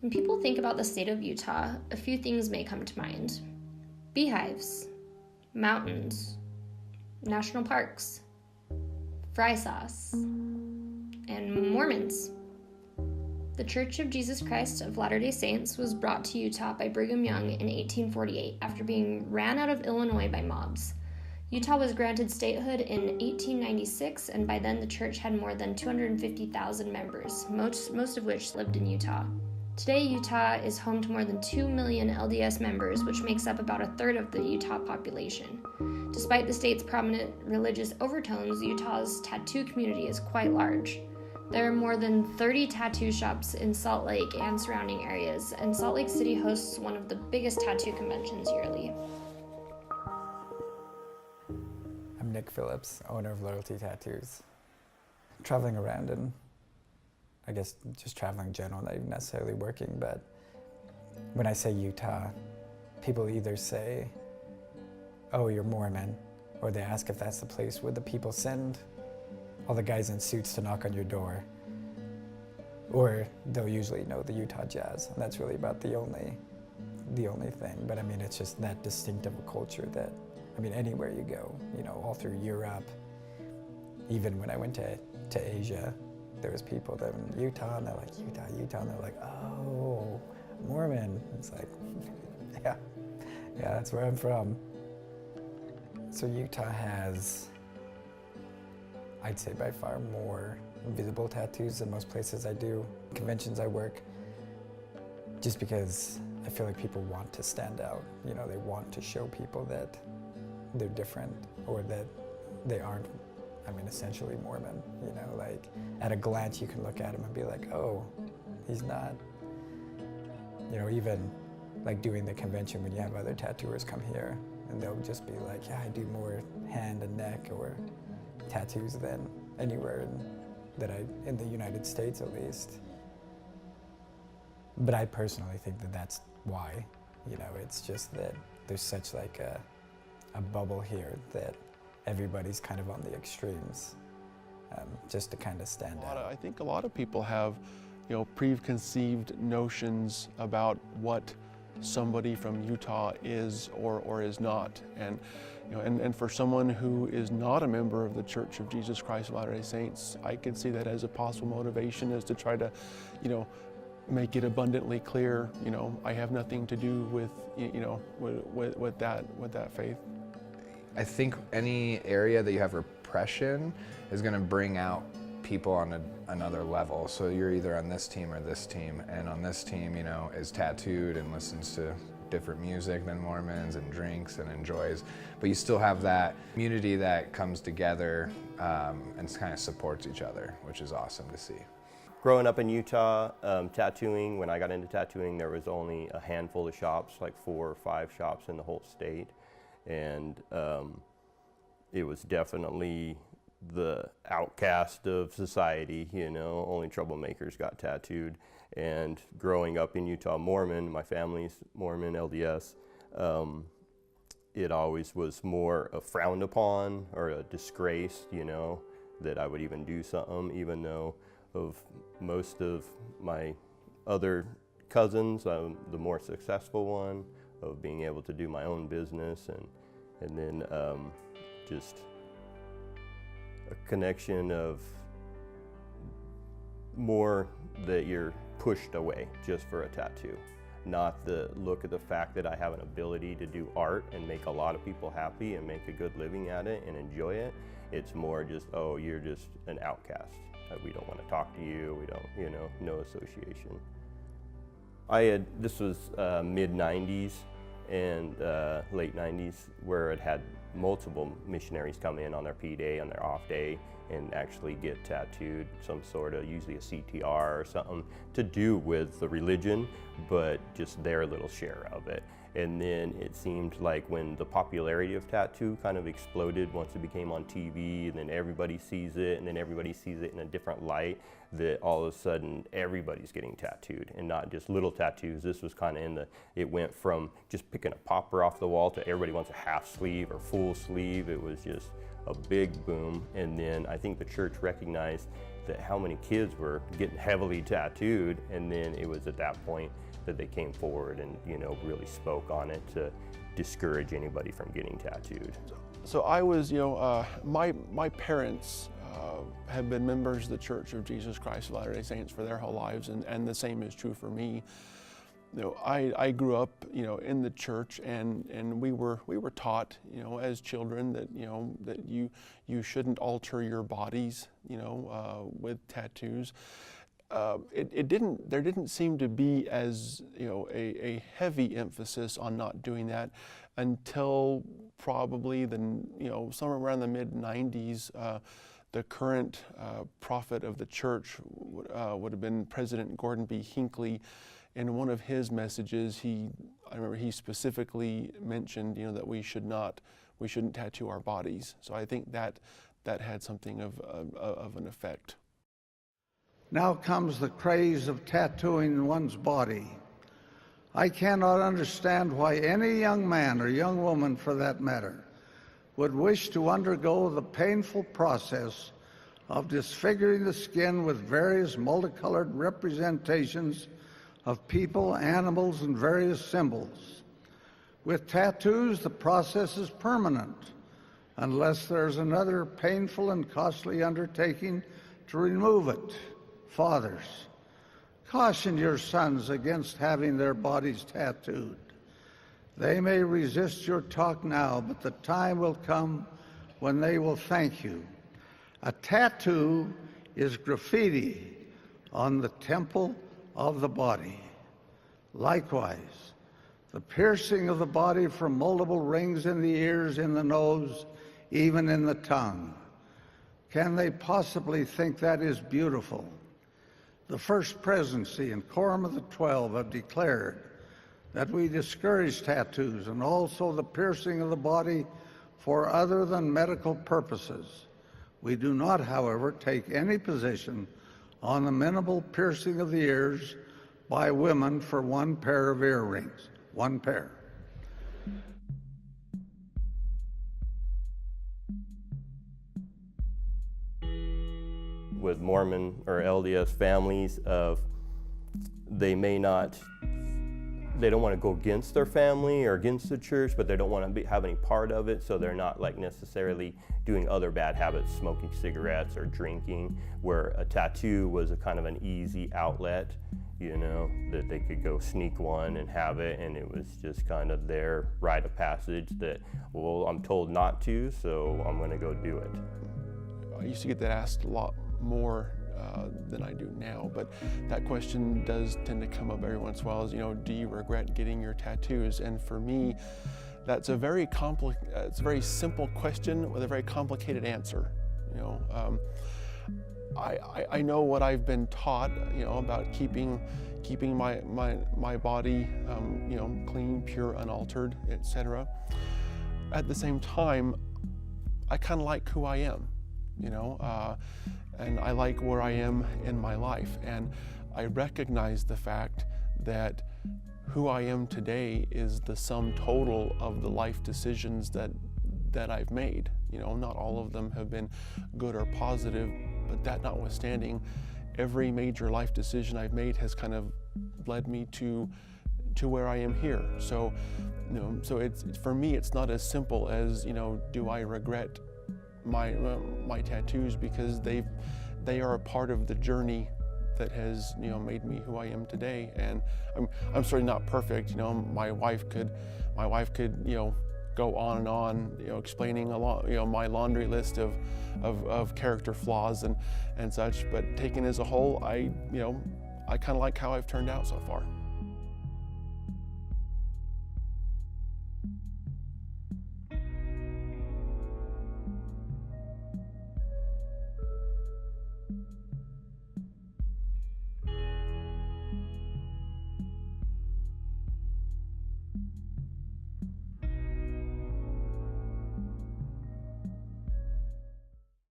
When people think about the state of Utah, a few things may come to mind. Beehives, mountains, national parks, fry sauce, and Mormons. The Church of Jesus Christ of Latter-day Saints was brought to Utah by Brigham Young in 1848 after being ran out of Illinois by mobs. Utah was granted statehood in 1896, and by then the church had more than 250,000 members, most of which lived in Utah. Today, Utah is home to more than 2 million LDS members, which makes up about a third of the Utah population. Despite the state's prominent religious overtones, Utah's tattoo community is quite large. There are more than 30 tattoo shops in Salt Lake and surrounding areas, and Salt Lake City hosts one of the biggest tattoo conventions yearly. I'm Nick Phillips, owner of Loyalty Tattoos. Traveling around and I guess just traveling in general, not even necessarily working, but when I say Utah, people either say, oh, you're Mormon, or they ask if that's the place where the people send all the guys in suits to knock on your door, or they'll usually know the Utah Jazz, and that's really about the only thing. But I mean, it's just that distinctive a culture that, I mean, anywhere you go, you know, all through Europe, even when I went to Asia, there was people that were in Utah, and they're like, Utah, and they're like, oh, Mormon. It's like, yeah, that's where I'm from. So Utah has, I'd say by far more visible tattoos than most places I do. Conventions I work, just because I feel like people want to stand out. You know, they want to show people that they're different, or that they aren't, I mean, essentially Mormon, you know, like at a glance you can look at him and be like, oh, he's not. You know, even like doing the convention when you have other tattooers come here and they'll just be like, yeah, I do more hand and neck or tattoos than anywhere in the United States at least. But I personally think that that's why, you know, it's just that there's such like a bubble here that everybody's kind of on the extremes, just to kind of stand out. I think a lot of people have, you know, preconceived notions about what somebody from Utah is or is not, and you know, and for someone who is not a member of the Church of Jesus Christ of Latter-day Saints, I could see that as a possible motivation, is to try to, you know, make it abundantly clear, you know, I have nothing to do with, you know, with that faith. I think any area that you have repression is going to bring out people on another level. So you're either on this team or this team, and on this team, you know, is tattooed and listens to different music than Mormons and drinks and enjoys, but you still have that community that comes together and kind of supports each other, which is awesome to see. Growing up in Utah, tattooing, when I got into tattooing, there was only a handful of shops, like 4 or 5 shops in the whole state. And it was definitely the outcast of society, you know, only troublemakers got tattooed. And growing up in Utah Mormon, my family's Mormon, LDS, it always was more frowned upon or a disgrace, you know, that I would even do something, even though of most of my other cousins, I'm the more successful one, of being able to do my own business, and then just a connection of more that you're pushed away just for a tattoo. Not the look at the fact that I have an ability to do art and make a lot of people happy and make a good living at it and enjoy it. It's more just, oh, you're just an outcast. We don't want to talk to you, we don't, you know, no association. This was mid-90s and late 90s, where it had multiple missionaries come in on their P-Day, on their off day, and actually get tattooed, some sort of, usually a CTR or something, to do with the religion, but just their little share of it. And then it seemed like when the popularity of tattoo kind of exploded once it became on TV, and then everybody sees it, and then everybody sees it in a different light, that all of a sudden everybody's getting tattooed, and not just little tattoos. This was kind of it went from just picking a popper off the wall to everybody wants a half sleeve or full sleeve. It was just a big boom. And then I think the church recognized that how many kids were getting heavily tattooed, and then it was at that point that they came forward and, you know, really spoke on it to discourage anybody from getting tattooed. So I was, you know, my parents have been members of the Church of Jesus Christ of Latter-day Saints for their whole lives, and the same is true for me. You know, I grew up, you know, in the church, and we were taught, you know, as children that, you know, that you shouldn't alter your bodies, you know, with tattoos. There didn't seem to be as, you know, a heavy emphasis on not doing that until probably you know, somewhere around the mid-90s. The current prophet of the church would have been President Gordon B. Hinckley. In one of his messages, I remember he specifically mentioned, you know, that we shouldn't tattoo our bodies. So I think that had something of an effect. Now comes the craze of tattooing one's body. I cannot understand why any young man or young woman, for that matter, would wish to undergo the painful process of disfiguring the skin with various multicolored representations of people, animals, and various symbols. With tattoos, the process is permanent, unless there's another painful and costly undertaking to remove it. Fathers, caution your sons against having their bodies tattooed. They may resist your talk now, but the time will come when they will thank you. A tattoo is graffiti on the temple of the body. Likewise, the piercing of the body from multiple rings in the ears, in the nose, even in the tongue. Can they possibly think that is beautiful? The First Presidency and Quorum of the 12 have declared that we discourage tattoos and also the piercing of the body for other than medical purposes. We do not, however, take any position on the minimal piercing of the ears by women for one pair of earrings. One pair. With Mormon or LDS families, they don't want to go against their family or against the church, but they don't want to have any part of it, so they're not like necessarily doing other bad habits, smoking cigarettes or drinking, where a tattoo was a kind of an easy outlet, you know, that they could go sneak one and have it, and it was just kind of their rite of passage that, well, I'm told not to, so I'm going to go do it. I used to get that asked a lot more than I do now, but that question does tend to come up every once in a while, is, you know, do you regret getting your tattoos? And for me, that's a very it's a very simple question with a very complicated answer. You know, I know what I've been taught, you know, about keeping my body, you know, clean, pure, unaltered, etc. At the same time, I kind of like who I am, you know, and I like where I am in my life, and I recognize the fact that who I am today is the sum total of the life decisions that I've made. You know, not all of them have been good or positive, but that notwithstanding, every major life decision I've made has kind of led me to where I am here. So, you know, so it's for me, it's not as simple as, you know, do I regret my tattoos, because they are a part of the journey that has, you know, made me who I am today. And I'm certainly not perfect. You know, my wife could, you know, go on and on, you know, explaining a lot, you know, my laundry list of character flaws and such. But taken as a whole, I kind of like how I've turned out so far.